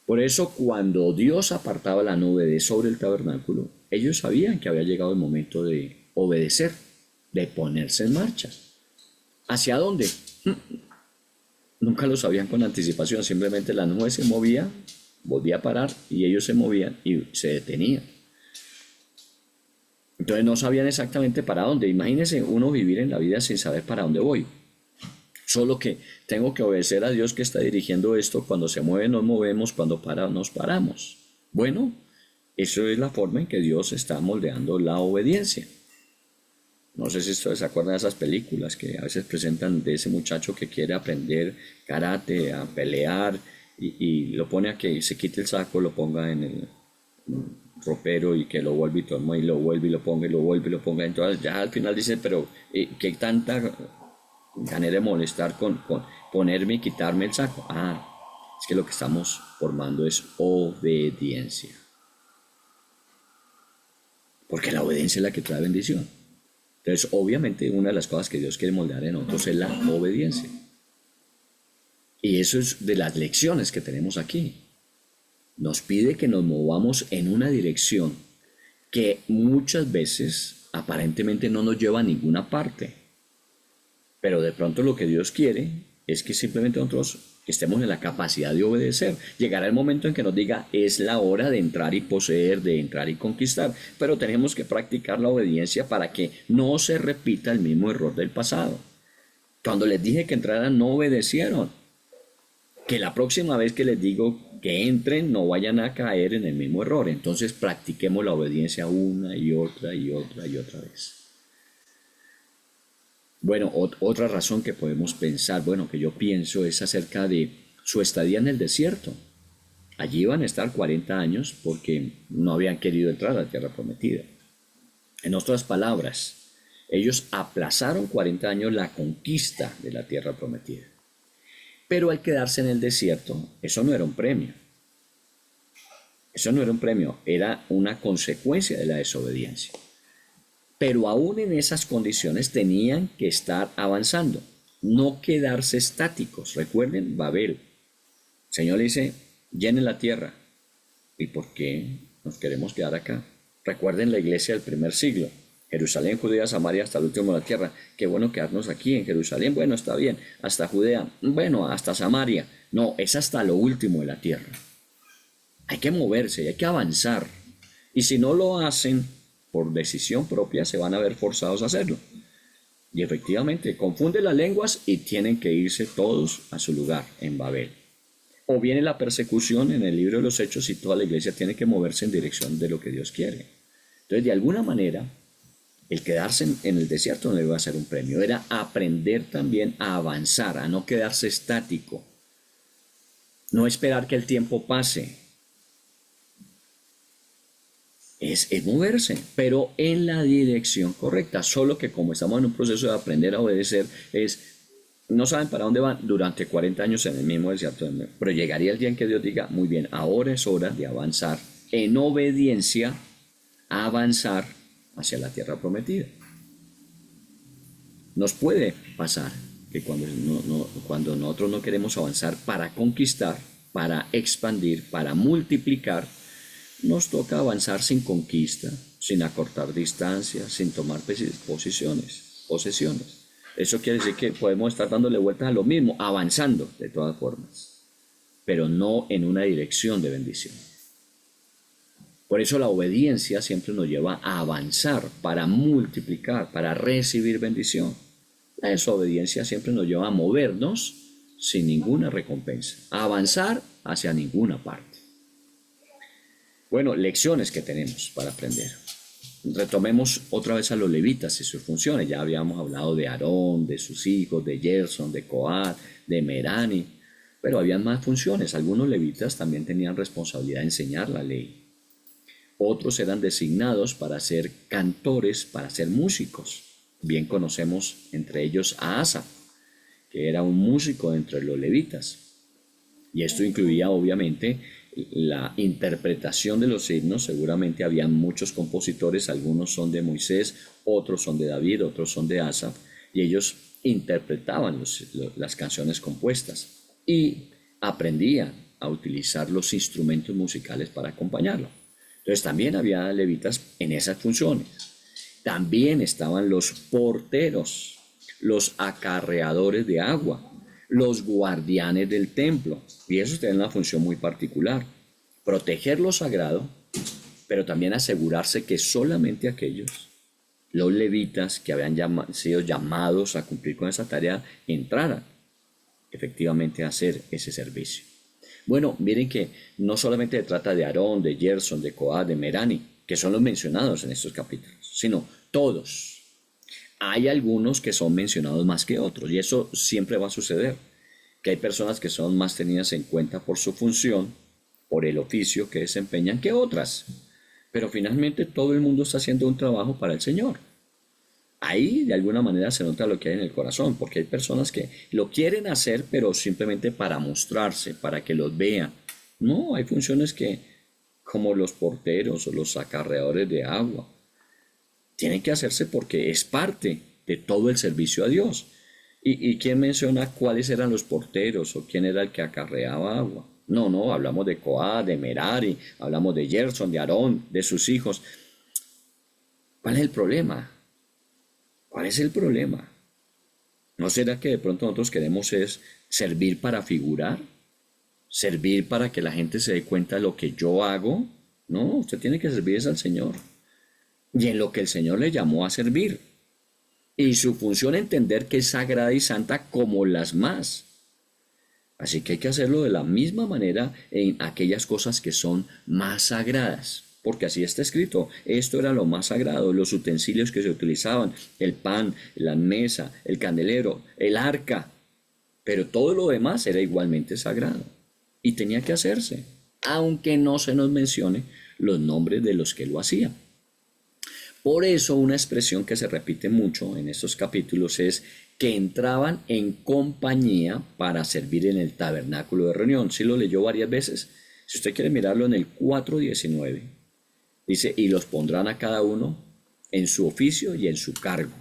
Por eso cuando Dios apartaba la nube de sobre el tabernáculo, ellos sabían que había llegado el momento de obedecer, de ponerse en marcha. ¿Hacia dónde? Nunca lo sabían con anticipación, simplemente la nube se movía, volvía a parar y ellos se movían y se detenían. Entonces no sabían exactamente para dónde. Imagínense uno vivir en la vida sin saber para dónde voy. Solo que tengo que obedecer a Dios que está dirigiendo esto. Cuando se mueve nos movemos, cuando para nos paramos. Bueno, eso es la forma en que Dios está moldeando la obediencia. No sé si ustedes se acuerdan de esas películas que a veces presentan de ese muchacho que quiere aprender karate, a pelear y lo pone a que se quite el saco, lo ponga en el ropero y que lo vuelve y toma y lo vuelve y lo ponga y lo vuelve y lo ponga. Entonces ya al final dice, pero ¿qué tanta gané de molestar con ponerme y quitarme el saco? Es que lo que estamos formando es obediencia. Porque la obediencia es la que trae bendición. Entonces, obviamente, una de las cosas que Dios quiere moldear en nosotros es la obediencia. Y eso es de las lecciones que tenemos aquí. Nos pide que nos movamos en una dirección que muchas veces aparentemente no nos lleva a ninguna parte. Pero de pronto lo que Dios quiere es que simplemente nosotros estemos en la capacidad de obedecer. Llegará el momento en que nos diga, es la hora de entrar y poseer, de entrar y conquistar. Pero tenemos que practicar la obediencia para que no se repita el mismo error del pasado. Cuando les dije que entraran, no obedecieron. Que la próxima vez que les digo que entren, no vayan a caer en el mismo error. Entonces practiquemos la obediencia una y otra y otra y otra vez. Bueno, otra razón que podemos pensar, que yo pienso es acerca de su estadía en el desierto. Allí iban a estar 40 años porque no habían querido entrar a la tierra prometida. En otras palabras, ellos aplazaron 40 años la conquista de la tierra prometida. Pero al quedarse en el desierto, eso no era un premio. Eso no era un premio, era una consecuencia de la desobediencia. Pero aún en esas condiciones tenían que estar avanzando, no quedarse estáticos. Recuerden Babel. El Señor le dice, llenen la tierra. ¿Y por qué nos queremos quedar acá? Recuerden la iglesia del primer siglo. Jerusalén, Judea, Samaria, hasta el último de la tierra. Qué bueno quedarnos aquí en Jerusalén. Bueno, está bien. Hasta Judea. Bueno, hasta Samaria. No, es hasta lo último de la tierra. Hay que moverse, hay que avanzar. Y si no lo hacen por decisión propia, se van a ver forzados a hacerlo. Y efectivamente, confunden las lenguas y tienen que irse todos a su lugar en Babel. O viene la persecución en el libro de los Hechos y toda la iglesia tiene que moverse en dirección de lo que Dios quiere. Entonces, de alguna manera, el quedarse en el desierto no iba a ser un premio, era aprender también a avanzar, a no quedarse estático. No esperar que el tiempo pase. es moverse, pero en la dirección correcta. Solo que como estamos en un proceso de aprender a obedecer, no saben para dónde van durante 40 años en el mismo desierto. Pero llegaría el día en que Dios diga, muy bien, ahora es hora de avanzar en obediencia, a avanzar hacia la tierra prometida. Nos puede pasar que cuando nosotros no queremos avanzar para conquistar, para expandir, para multiplicar, nos toca avanzar sin conquista, sin acortar distancias, sin tomar posesiones. Eso quiere decir que podemos estar dándole vueltas a lo mismo, avanzando de todas formas, pero no en una dirección de bendición. Por eso la obediencia siempre nos lleva a avanzar para multiplicar, para recibir bendición. La desobediencia siempre nos lleva a movernos sin ninguna recompensa, a avanzar hacia ninguna parte. Bueno, lecciones que tenemos para aprender. Retomemos otra vez a los levitas y sus funciones. Ya habíamos hablado de Aarón, de sus hijos, de Gerson, de Coat, de Merari, pero habían más funciones. Algunos levitas también tenían responsabilidad de enseñar la ley. Otros eran designados para ser cantores, para ser músicos. Bien conocemos entre ellos a Asaf, que era un músico entre los levitas. Y esto incluía obviamente la interpretación de los himnos. Seguramente había muchos compositores, algunos son de Moisés, otros son de David, otros son de Asaf, y ellos interpretaban las canciones compuestas y aprendían a utilizar los instrumentos musicales para acompañarlo. Entonces también había levitas en esas funciones. También estaban los porteros, los acarreadores de agua, los guardianes del templo, y eso tiene una función muy particular: proteger lo sagrado, pero también asegurarse que solamente aquellos, los levitas que habían sido llamados a cumplir con esa tarea, entraran efectivamente a hacer ese servicio. Bueno, miren que no solamente se trata de Aarón, de Gerson, de Coat, de Merari, que son los mencionados en estos capítulos, sino todos. Hay algunos que son mencionados más que otros, y eso siempre va a suceder, que hay personas que son más tenidas en cuenta por su función, por el oficio que desempeñan, que otras. Pero finalmente todo el mundo está haciendo un trabajo para el Señor. Ahí de alguna manera se nota lo que hay en el corazón, porque hay personas que lo quieren hacer, pero simplemente para mostrarse, para que los vean. No, hay funciones que, como los porteros o los acarreadores de agua, tienen que hacerse porque es parte de todo el servicio a Dios. ¿Y quién menciona cuáles eran los porteros o quién era el que acarreaba agua? No, hablamos de Coat, de Merari, hablamos de Gerson, de Aarón, de sus hijos. ¿Cuál es el problema? ¿Cuál es el problema? ¿No será que de pronto nosotros queremos es servir para figurar? ¿Servir para que la gente se dé cuenta de lo que yo hago? No, usted tiene que servir al Señor. Y en lo que el Señor le llamó a servir. Y su función entender que es sagrada y santa como las más. Así que hay que hacerlo de la misma manera en aquellas cosas que son más sagradas. Porque así está escrito, esto era lo más sagrado, los utensilios que se utilizaban, el pan, la mesa, el candelero, el arca. Pero todo lo demás era igualmente sagrado. Y tenía que hacerse, aunque no se nos mencione los nombres de los que lo hacían. Por eso una expresión que se repite mucho en estos capítulos es que entraban en compañía para servir en el tabernáculo de reunión. Sí lo leyó varias veces. Si usted quiere mirarlo en el 4:19, dice, y los pondrán a cada uno en su oficio y en su cargo.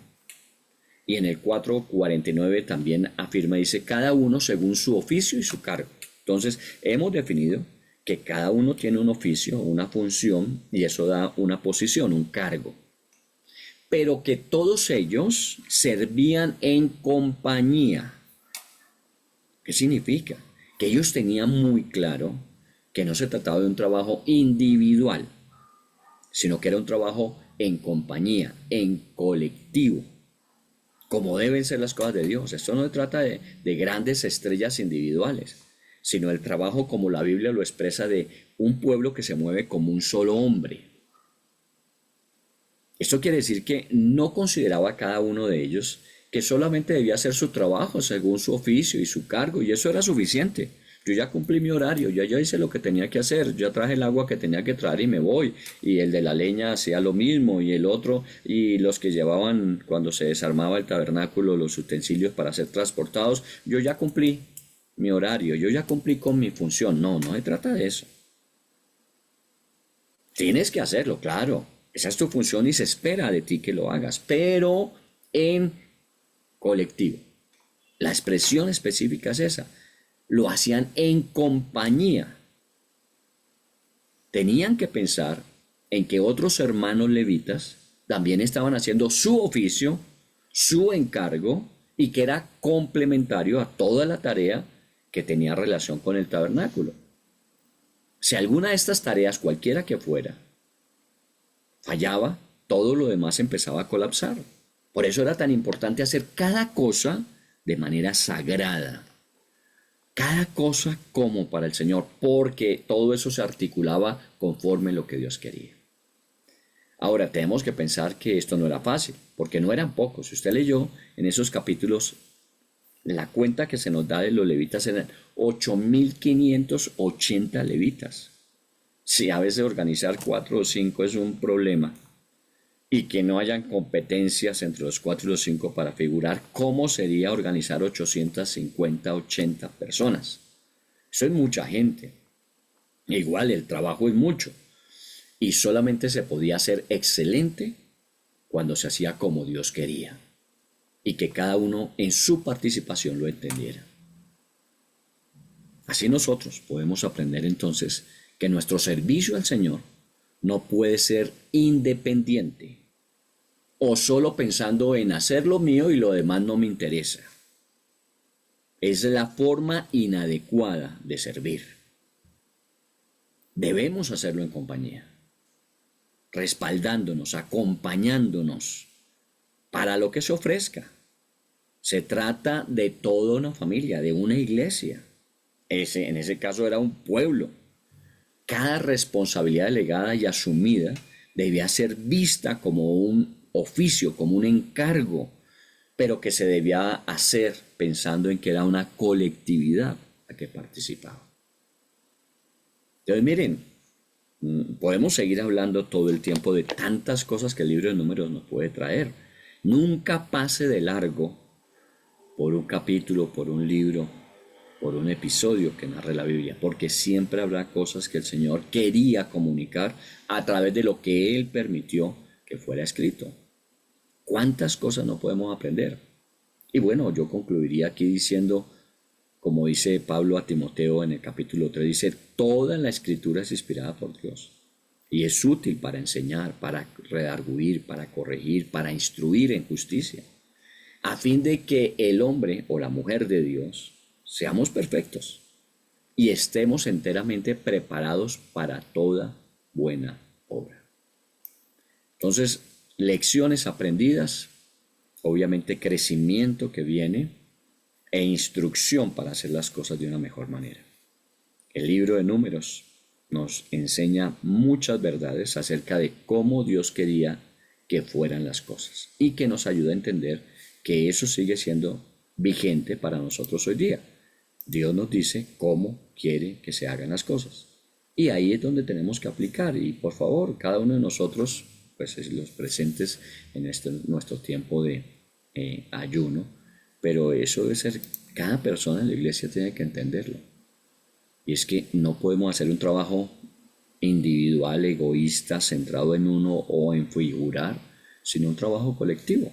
Y en el 4:49 también afirma, dice, cada uno según su oficio y su cargo. Entonces hemos definido que cada uno tiene un oficio, una función, y eso da una posición, un cargo. Pero que todos ellos servían en compañía. ¿Qué significa? Que ellos tenían muy claro que no se trataba de un trabajo individual, sino que era un trabajo en compañía, en colectivo, como deben ser las cosas de Dios. Esto no se trata de grandes estrellas individuales, sino el trabajo como la Biblia lo expresa, de un pueblo que se mueve como un solo hombre. Esto quiere decir que no consideraba a cada uno de ellos que solamente debía hacer su trabajo según su oficio y su cargo, y eso era suficiente. Yo ya cumplí mi horario, ya hice lo que tenía que hacer, ya traje el agua que tenía que traer y me voy. Y el de la leña hacía lo mismo, y el otro, y los que llevaban cuando se desarmaba el tabernáculo los utensilios para ser transportados. Yo ya cumplí mi horario, yo ya cumplí con mi función. No, no se trata de eso. Tienes que hacerlo, claro. Esa es tu función y se espera de ti que lo hagas, pero en colectivo. La expresión específica es esa. Lo hacían en compañía. Tenían que pensar en que otros hermanos levitas también estaban haciendo su oficio, su encargo, y que era complementario a toda la tarea que tenía relación con el tabernáculo. Si alguna de estas tareas, cualquiera que fuera, fallaba, todo lo demás empezaba a colapsar. Por eso era tan importante hacer cada cosa de manera sagrada. Cada cosa como para el Señor, porque todo eso se articulaba conforme lo que Dios quería. Ahora, tenemos que pensar que esto no era fácil, porque no eran pocos. Si usted leyó en esos capítulos, la cuenta que se nos da de los levitas eran 8.580 levitas. Si a veces organizar 4 o 5 es un problema, y que no hayan competencias entre los 4 y los 5 para figurar cómo sería organizar 850, 80 personas. Eso es mucha gente. Igual el trabajo es mucho. Y solamente se podía hacer excelente cuando se hacía como Dios quería. Y que cada uno en su participación lo entendiera. Así nosotros podemos aprender entonces que nuestro servicio al Señor no puede ser independiente o solo pensando en hacer lo mío y lo demás no me interesa. Es la forma inadecuada de servir. Debemos hacerlo en compañía, respaldándonos, acompañándonos para lo que se ofrezca. Se trata de toda una familia, de una iglesia. En ese caso era un pueblo. Cada responsabilidad delegada y asumida debía ser vista como un oficio, como un encargo, pero que se debía hacer pensando en que era una colectividad la que participaba. Entonces, miren, podemos seguir hablando todo el tiempo de tantas cosas que el libro de Números nos puede traer. Nunca pase de largo por un capítulo, por un libro, por un episodio que narre la Biblia, porque siempre habrá cosas que el Señor quería comunicar a través de lo que Él permitió que fuera escrito. ¿Cuántas cosas no podemos aprender? Y bueno, yo concluiría aquí diciendo, como dice Pablo a Timoteo en el capítulo 3, dice, toda la escritura es inspirada por Dios y es útil para enseñar, para redarguir, para corregir, para instruir en justicia, a fin de que el hombre o la mujer de Dios seamos perfectos y estemos enteramente preparados para toda buena obra. Entonces, lecciones aprendidas, obviamente crecimiento que viene e instrucción para hacer las cosas de una mejor manera. El libro de Números nos enseña muchas verdades acerca de cómo Dios quería que fueran las cosas y que nos ayuda a entender que eso sigue siendo vigente para nosotros hoy día. Dios nos dice cómo quiere que se hagan las cosas. Y ahí es donde tenemos que aplicar. Y por favor, cada uno de nosotros, pues los presentes en nuestro tiempo de ayuno, pero eso debe ser, cada persona en la iglesia tiene que entenderlo. Y es que no podemos hacer un trabajo individual, egoísta, centrado en uno o en figurar, sino un trabajo colectivo.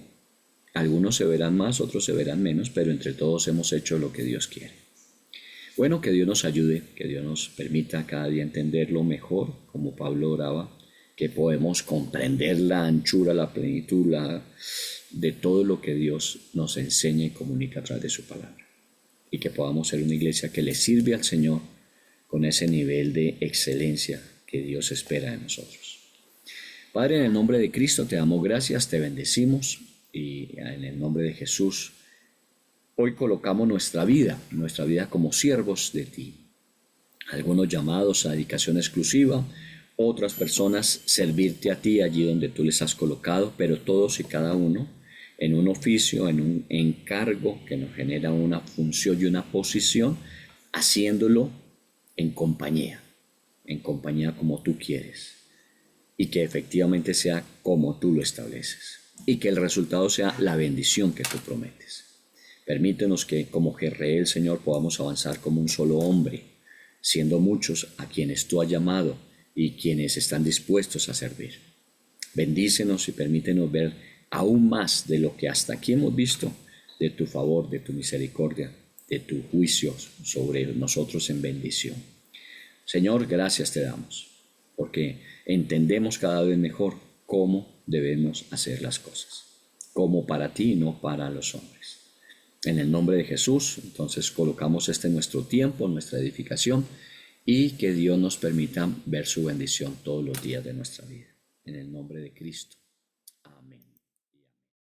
Algunos se verán más, otros se verán menos, pero entre todos hemos hecho lo que Dios quiere. Bueno, que Dios nos ayude, que Dios nos permita cada día entenderlo mejor, como Pablo oraba, que podemos comprender la anchura, la plenitud de todo lo que Dios nos enseña y comunica a través de su palabra. Y que podamos ser una iglesia que le sirve al Señor con ese nivel de excelencia que Dios espera de nosotros. Padre, en el nombre de Cristo te damos gracias, te bendecimos y en el nombre de Jesús hoy colocamos nuestra vida como siervos de ti. Algunos llamados a dedicación exclusiva, otras personas servirte a ti allí donde tú les has colocado, pero todos y cada uno en un oficio, en un encargo que nos genera una función y una posición haciéndolo en compañía como tú quieres, y que efectivamente sea como tú lo estableces, y que el resultado sea la bendición que tú prometes. Permítenos que como Jezreel, Señor, podamos avanzar como un solo hombre, siendo muchos a quienes tú has llamado y quienes están dispuestos a servir. Bendícenos y permítenos ver aún más de lo que hasta aquí hemos visto, de tu favor, de tu misericordia, de tu juicio sobre nosotros en bendición. Señor, gracias te damos, porque entendemos cada vez mejor cómo debemos hacer las cosas, como para ti y no para los hombres. En el nombre de Jesús, entonces colocamos nuestro tiempo, nuestra edificación, y que Dios nos permita ver su bendición todos los días de nuestra vida. En el nombre de Cristo.